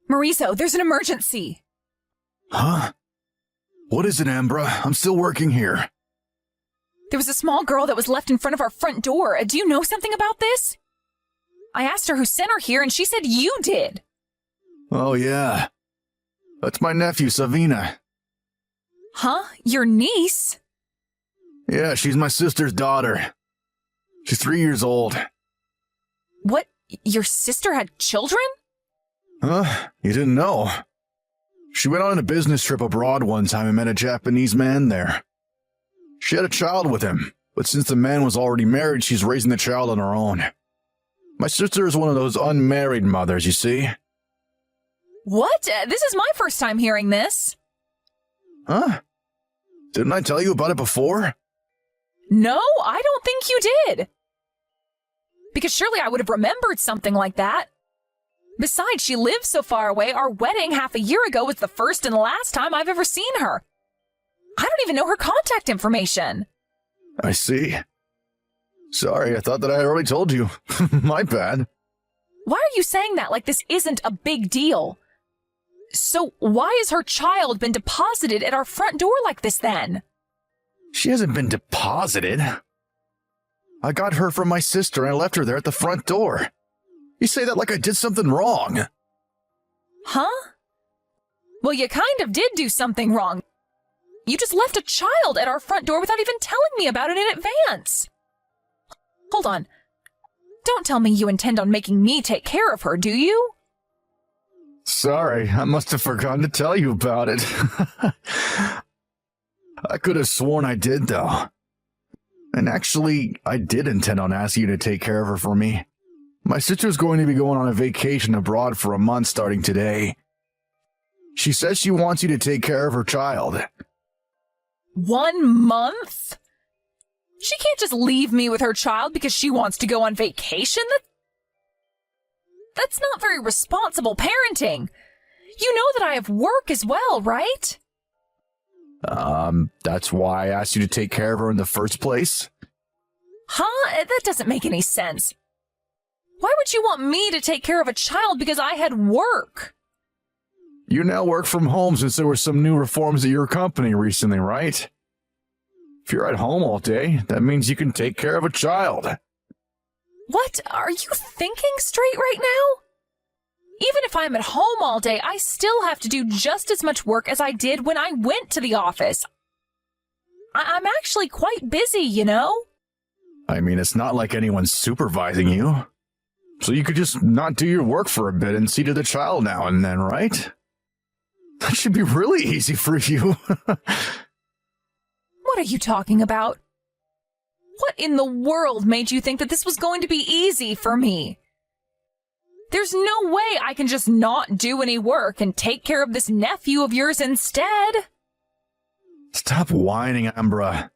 Maurizo, there's an emergency. Huh? What is it, Ambra? I'm still working here. There was a small girl that was left in front of our front door. Do you know something about this? I asked her who sent her here, and she said you did. Oh, yeah. That's my nephew, Savina. Huh? Your niece? Yeah, she's my sister's daughter. She's 3 years old. What? Your sister had children? Huh? You didn't know? She went on a business trip abroad one time and met a Japanese man there. She had a child with him, but since the man was already married, she's raising the child on her own. My sister is one of those unmarried mothers, you see. What? This is my first time hearing this. Huh? Didn't I tell you about it before? No, I don't think you did. Because surely I would have remembered something like that. Besides, she lives so far away, our wedding half a year ago was the first and last time I've ever seen her. I don't even know her contact information. I see. Sorry, I thought that I had already told you. My bad. Why are you saying that like this isn't a big deal? So why has her child been deposited at our front door like this then? She hasn't been deposited. I got her from my sister and I left her there at the front door. You say that like I did something wrong. Huh? Well, you kind of did do something wrong. You just left a child at our front door without even telling me about it in advance. Hold on. Don't tell me you intend on making me take care of her, do you? Sorry, I must have forgotten to tell you about it. I could have sworn I did, though. And actually, I did intend on asking you to take care of her for me. My sister's going to be going on a vacation abroad for a month starting today. She says she wants you to take care of her child. 1 month? She can't just leave me with her child because she wants to go on vacation. That's not very responsible parenting. You know that I have work as well, right? That's why I asked you to take care of her in the first place? Huh? That doesn't make any sense. Why would you want me to take care of a child because I had work? You now work from home since there were some new reforms at your company recently, right? If you're at home all day, that means you can take care of a child. What? Are you thinking straight right now? Even if I'm at home all day, I still have to do just as much work as I did when I went to the office. I'm actually quite busy, you know? I mean, it's not like anyone's supervising you. So you could just not do your work for a bit and see to the child now and then, right? That should be really easy for you. What are you talking about? What in the world made you think that this was going to be easy for me? There's no way I can just not do any work and take care of this nephew of yours instead. Stop whining, Ambra.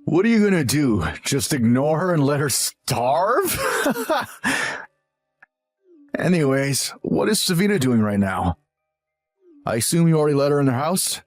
What are you gonna do? Just ignore her and let her starve? Anyways, what is Savina doing right now? I assume you already let her in the house?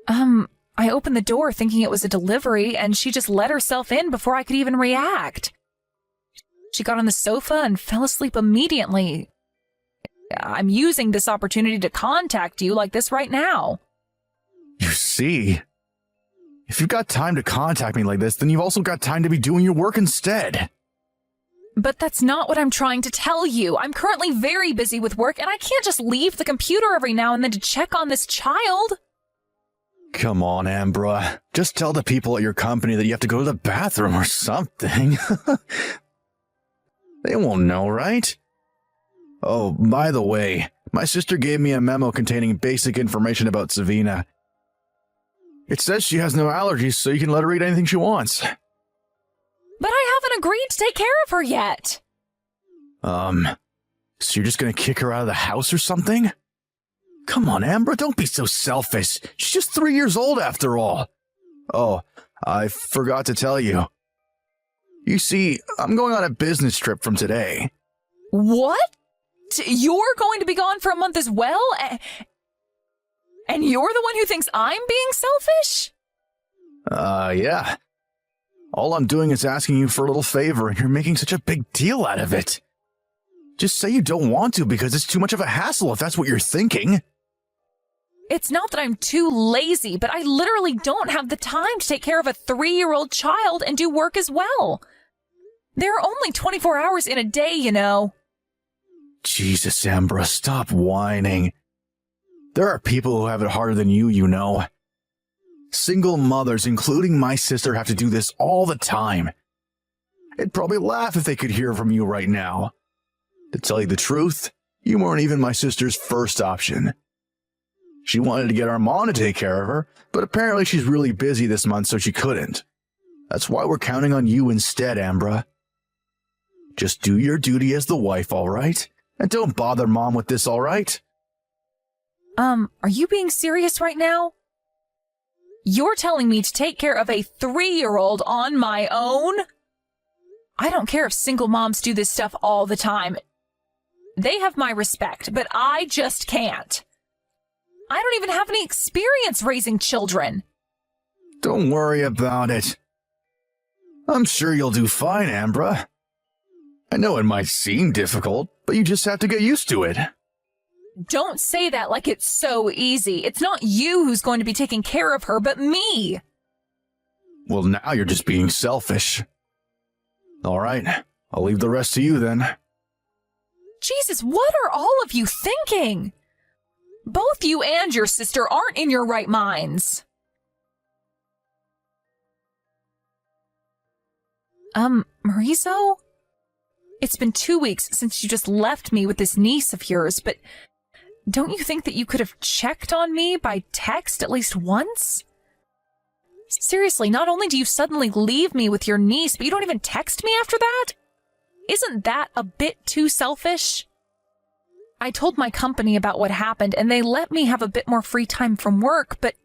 I opened the door thinking it was a delivery, and she just let herself in before I could even react. She got on the sofa and fell asleep immediately. I'm using this opportunity to contact you like this right now. You see? If you've got time to contact me like this, then you've also got time to be doing your work instead. But that's not what I'm trying to tell you. I'm currently very busy with work, and I can't just leave the computer every now and then to check on this child. Come on, Ambra. Just tell the people at your company that you have to go to the bathroom or something. They won't know, right? Oh, by the way, my sister gave me a memo containing basic information about Savina. It says she has no allergies, so you can let her eat anything she wants. But I haven't agreed to take care of her yet. So you're just gonna kick her out of the house or something? Come on, Ambra, don't be so selfish. She's just 3 years old after all. Oh, I forgot to tell you. You see, I'm going on a business trip from today. What? You're going to be gone for a month as well? And you're the one who thinks I'm being selfish? Yeah. All I'm doing is asking you for a little favor, and you're making such a big deal out of it. Just say you don't want to because it's too much of a hassle if that's what you're thinking. It's not that I'm too lazy, but I literally don't have the time to take care of a 3-year-old child and do work as well. There are only 24 hours in a day, you know. Jesus, Ambra, stop whining. There are people who have it harder than you know. Single mothers, including my sister, have to do this all the time. They'd probably laugh if they could hear from you right now. To tell you the truth, you weren't even my sister's first option. She wanted to get our mom to take care of her, but apparently she's really busy this month, so she couldn't. That's why we're counting on you instead, Ambra. Just do your duty as the wife, all right? And don't bother Mom with this, all right? Are you being serious right now? You're telling me to take care of a 3-year-old on my own? I don't care if single moms do this stuff all the time. They have my respect, but I just can't. I don't even have any experience raising children. Don't worry about it. I'm sure you'll do fine, Ambra. I know it might seem difficult, but you just have to get used to it. Don't say that like it's so easy. It's not you who's going to be taking care of her, but me. Well, now you're just being selfish. All right, I'll leave the rest to you then. Jesus, what are all of you thinking? Both you and your sister aren't in your right minds. Marizo? It's been 2 weeks since you just left me with this niece of yours, but don't you think that you could have checked on me by text at least once? Seriously, not only do you suddenly leave me with your niece, but you don't even text me after that? Isn't that a bit too selfish? I told my company about what happened, and they let me have a bit more free time from work, but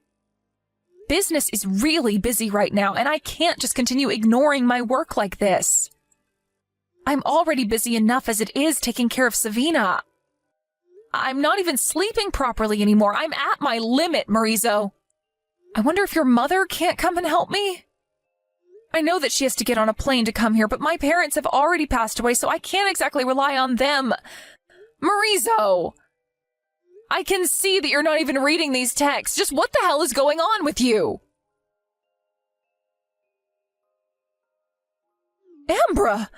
business is really busy right now, and I can't just continue ignoring my work like this. I'm already busy enough as it is taking care of Savina. I'm not even sleeping properly anymore. I'm at my limit, Marizo. I wonder if your mother can't come and help me? I know that she has to get on a plane to come here, but my parents have already passed away, so I can't exactly rely on them. Marizo! I can see that you're not even reading these texts. Just what the hell is going on with you? Ambra!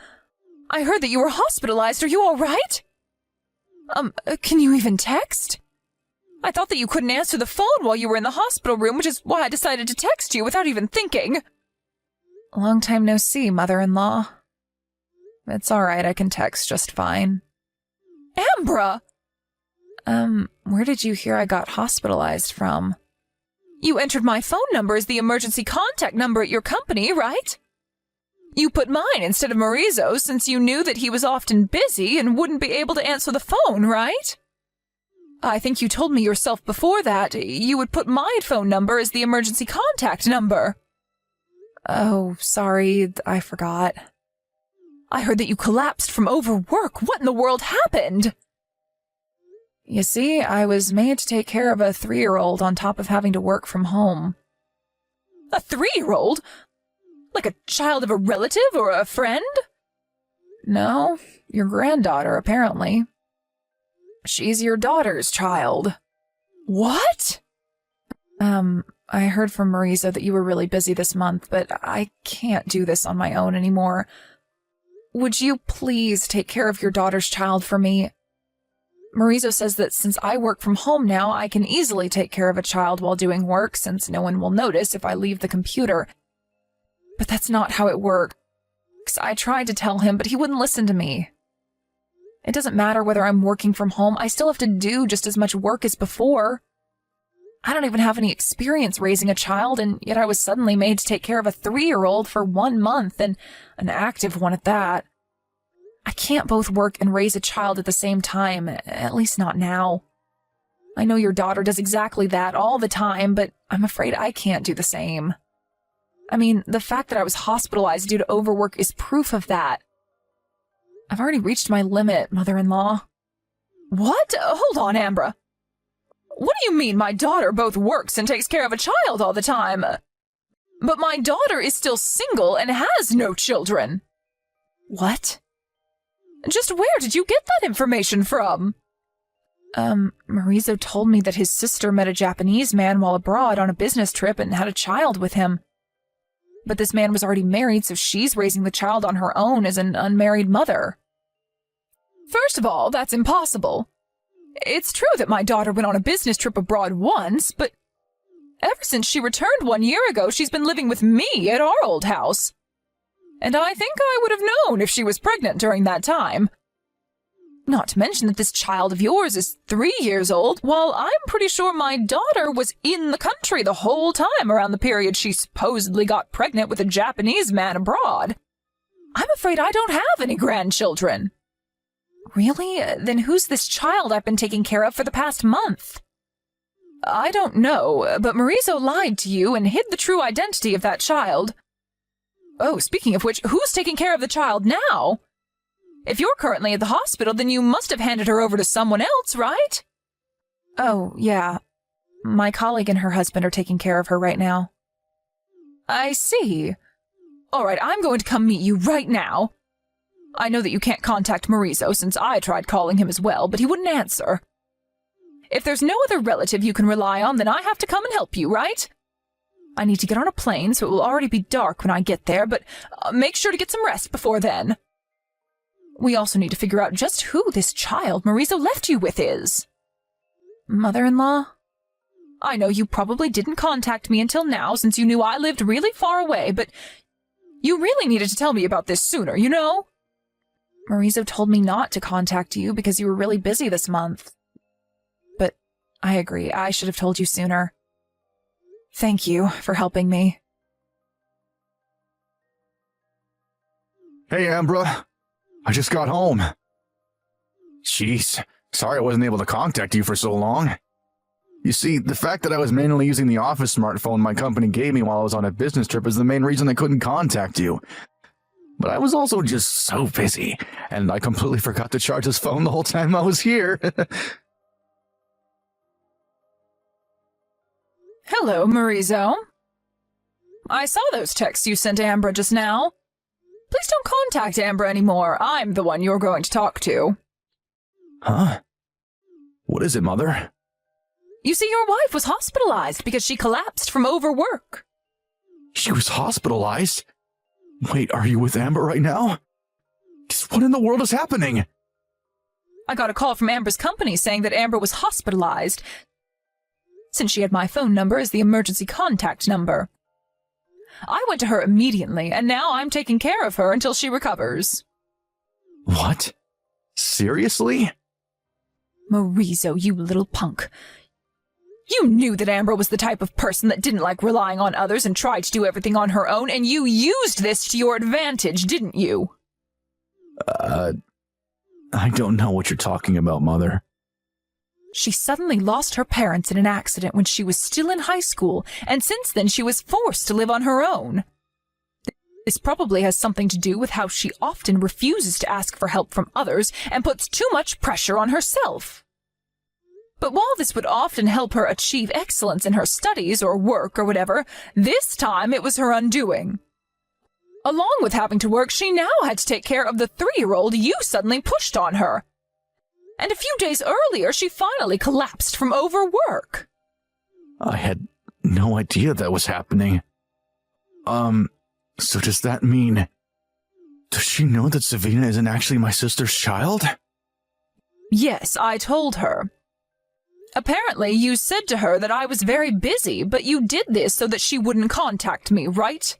I heard that you were hospitalized. Are you all right? Can you even text? I thought that you couldn't answer the phone while you were in the hospital room, which is why I decided to text you without even thinking. Long time no see, mother-in-law. It's all right, I can text just fine. Ambra! Where did you hear I got hospitalized from? You entered my phone number as the emergency contact number at your company, right? You put mine instead of Marizo's since you knew that he was often busy and wouldn't be able to answer the phone, right? I think you told me yourself before that you would put my phone number as the emergency contact number. Oh, sorry, I forgot. I heard that you collapsed from overwork. What in the world happened? You see, I was made to take care of a 3-year-old on top of having to work from home. A 3-year-old? Like a child of a relative or a friend? No, your granddaughter, apparently. She's your daughter's child. What? I heard from Marizo that you were really busy this month, but I can't do this on my own anymore. Would you please take care of your daughter's child for me? Marizo says that since I work from home now, I can easily take care of a child while doing work since no one will notice if I leave the computer. But that's not how it works. I tried to tell him, but he wouldn't listen to me. It doesn't matter whether I'm working from home, I still have to do just as much work as before. I don't even have any experience raising a child, and yet I was suddenly made to take care of a 3-year-old for 1 month, and an active one at that. I can't both work and raise a child at the same time, at least not now. I know your daughter does exactly that all the time, but I'm afraid I can't do the same. I mean, the fact that I was hospitalized due to overwork is proof of that. I've already reached my limit, mother-in-law. What? Hold on, Ambra. What do you mean my daughter both works and takes care of a child all the time? But my daughter is still single and has no children. What? Just where did you get that information from? Marizo told me that his sister met a Japanese man while abroad on a business trip and had a child with him. But this man was already married, so she's raising the child on her own as an unmarried mother. First of all, that's impossible. It's true that my daughter went on a business trip abroad once, but ever since she returned 1 year ago, she's been living with me at our old house. And I think I would have known if she was pregnant during that time. Not to mention that this child of yours is 3 years old, while I'm pretty sure my daughter was in the country the whole time around the period she supposedly got pregnant with a Japanese man abroad. I'm afraid I don't have any grandchildren. Really? Then who's this child I've been taking care of for the past month? I don't know, but Marizo lied to you and hid the true identity of that child. Oh, speaking of which, who's taking care of the child now? If you're currently at the hospital, then you must have handed her over to someone else, right? Oh, yeah. My colleague and her husband are taking care of her right now. I see. All right, I'm going to come meet you right now. I know that you can't contact Marizo since I tried calling him as well, but he wouldn't answer. If there's no other relative you can rely on, then I have to come and help you, right? I need to get on a plane, so it will already be dark when I get there, but make sure to get some rest before then. We also need to figure out just who this child Marizo left you with is. Mother-in-law? I know you probably didn't contact me until now since you knew I lived really far away, but you really needed to tell me about this sooner, you know? Marizo told me not to contact you because you were really busy this month. But I agree, I should have told you sooner. Thank you for helping me. Hey, Ambra. I just got home. Jeez, sorry I wasn't able to contact you for so long. You see, the fact that I was manually using the office smartphone my company gave me while I was on a business trip is the main reason I couldn't contact you. But I was also just so busy, and I completely forgot to charge his phone the whole time I was here. Hello, Marizo. I saw those texts you sent Ambra just now. Please don't contact Ambra anymore. I'm the one you're going to talk to. Huh? What is it, Mother? You see, your wife was hospitalized because she collapsed from overwork. She was hospitalized? Wait, are you with Amber right now? What in the world is happening? I got a call from Amber's company saying that Amber was hospitalized, since she had my phone number as the emergency contact number. I went to her immediately, and now I'm taking care of her until she recovers. What? Seriously? Marizo, you little punk. You knew that Amber was the type of person that didn't like relying on others and tried to do everything on her own, and you used this to your advantage, didn't you? I don't know what you're talking about, Mother. She suddenly lost her parents in an accident when she was still in high school, and since then she was forced to live on her own. This probably has something to do with how she often refuses to ask for help from others and puts too much pressure on herself. But while this would often help her achieve excellence in her studies or work or whatever, this time it was her undoing. Along with having to work, she now had to take care of the 3-year-old you suddenly pushed on her. And a few days earlier, she finally collapsed from overwork. I had no idea that was happening. So does that mean... Does she know that Savina isn't actually my sister's child? Yes, I told her. Apparently, you said to her that I was very busy, but you did this so that she wouldn't contact me, right?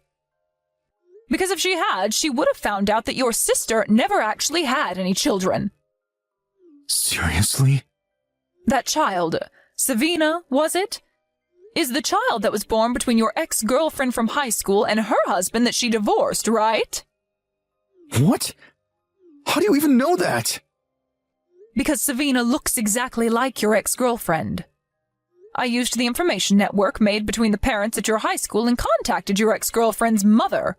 Because if she had, she would have found out that your sister never actually had any children. Seriously? That child, Savina, was it? Is the child that was born between your ex-girlfriend from high school and her husband that she divorced, right? What? How do you even know that? Because Savina looks exactly like your ex-girlfriend. I used the information network made between the parents at your high school and contacted your ex-girlfriend's mother.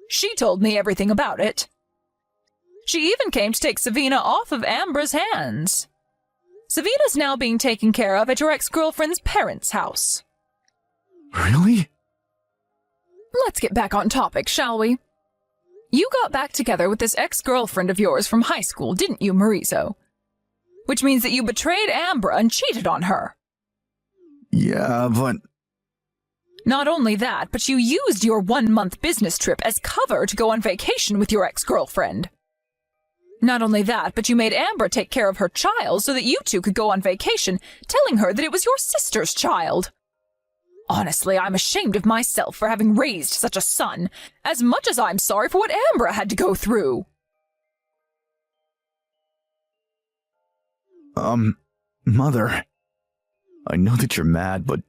She told me everything about it. She even came to take Savina off of Ambra's hands. Savina's now being taken care of at your ex-girlfriend's parents' house. Really? Let's get back on topic, shall we? You got back together with this ex-girlfriend of yours from high school, didn't you, Marizo? Which means that you betrayed Ambra and cheated on her. Yeah, but... Not only that, but you used your 1-month business trip as cover to go on vacation with your ex-girlfriend. Not only that, but you made Ambra take care of her child so that you two could go on vacation, telling her that it was your sister's child. Honestly, I'm ashamed of myself for having raised such a son, as much as I'm sorry for what Ambra had to go through. Mother, I know that you're mad, but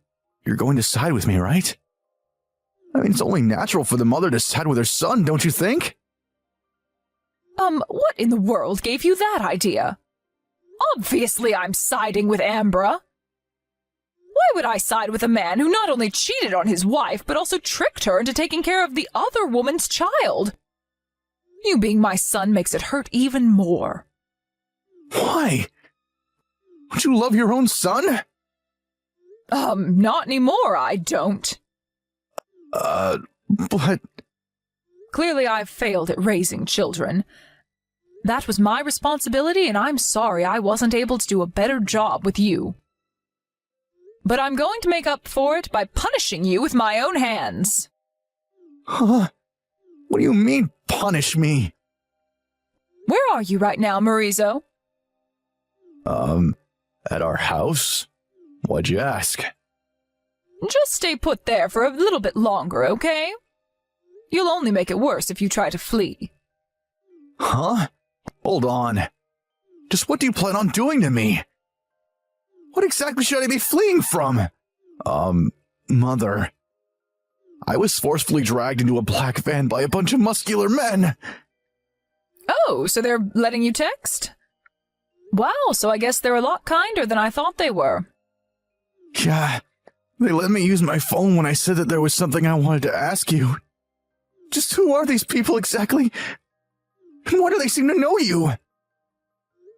you're going to side with me, right? I mean, it's only natural for the mother to side with her son, don't you think? What in the world gave you that idea? Obviously I'm siding with Ambra. Why would I side with a man who not only cheated on his wife, but also tricked her into taking care of the other woman's child? You being my son makes it hurt even more. Why? Don't you love your own son? Not anymore, I don't. But... Clearly I've failed at raising children. That was my responsibility, and I'm sorry I wasn't able to do a better job with you. But I'm going to make up for it by punishing you with my own hands. Huh? What do you mean, punish me? Where are you right now, Marizo? At our house? Why'd you ask? Just stay put there for a little bit longer, okay? You'll only make it worse if you try to flee. Huh? Hold on. Just what do you plan on doing to me? What exactly should I be fleeing from? Mother. I was forcefully dragged into a black van by a bunch of muscular men. Oh, so they're letting you text? Wow, so I guess they're a lot kinder than I thought they were. Yeah, they let me use my phone when I said that there was something I wanted to ask you. Just who are these people exactly? And why do they seem to know you?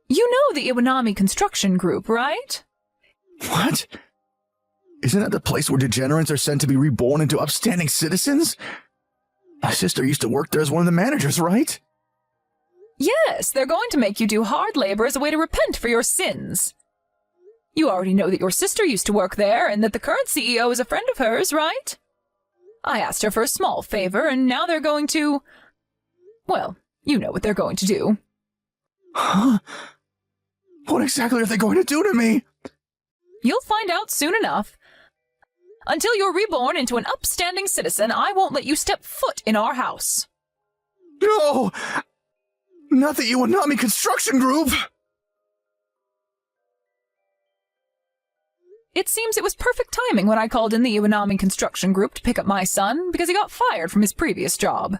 You know the Iwanami Construction Group, right? What? Isn't that the place where degenerates are sent to be reborn into upstanding citizens? My sister used to work there as one of the managers, right? Yes, they're going to make you do hard labor as a way to repent for your sins. You already know that your sister used to work there and that the current CEO is a friend of hers, right? I asked her for a small favor, and now they're going to... Well, you know what they're going to do. Huh? What exactly are they going to do to me? You'll find out soon enough. Until you're reborn into an upstanding citizen, I won't let you step foot in our house. No! Not the Iwanami Construction Group! It seems it was perfect timing when I called in the Iwanami Construction Group to pick up my son, because he got fired from his previous job.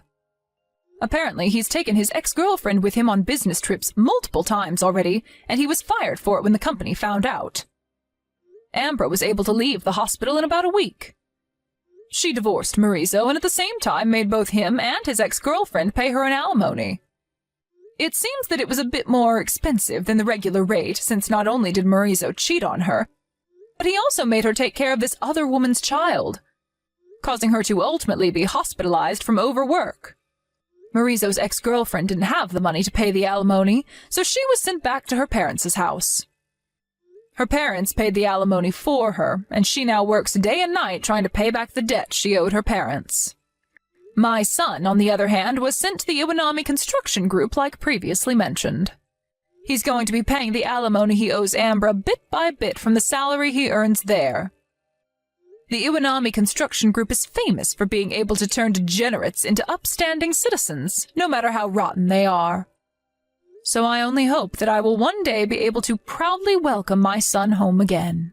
Apparently, he's taken his ex-girlfriend with him on business trips multiple times already, and he was fired for it when the company found out. Ambra was able to leave the hospital in about a week. She divorced Marizo and at the same time made both him and his ex-girlfriend pay her an alimony. It seems that it was a bit more expensive than the regular rate, since not only did Marizo cheat on her, but he also made her take care of this other woman's child, causing her to ultimately be hospitalized from overwork. Marizo's ex-girlfriend didn't have the money to pay the alimony, so she was sent back to her parents' house. Her parents paid the alimony for her, and she now works day and night trying to pay back the debt she owed her parents. My son, on the other hand, was sent to the Iwanami Construction Group like previously mentioned. He's going to be paying the alimony he owes Ambra bit by bit from the salary he earns there. The Iwanami Construction Group is famous for being able to turn degenerates into upstanding citizens, no matter how rotten they are. So I only hope that I will one day be able to proudly welcome my son home again.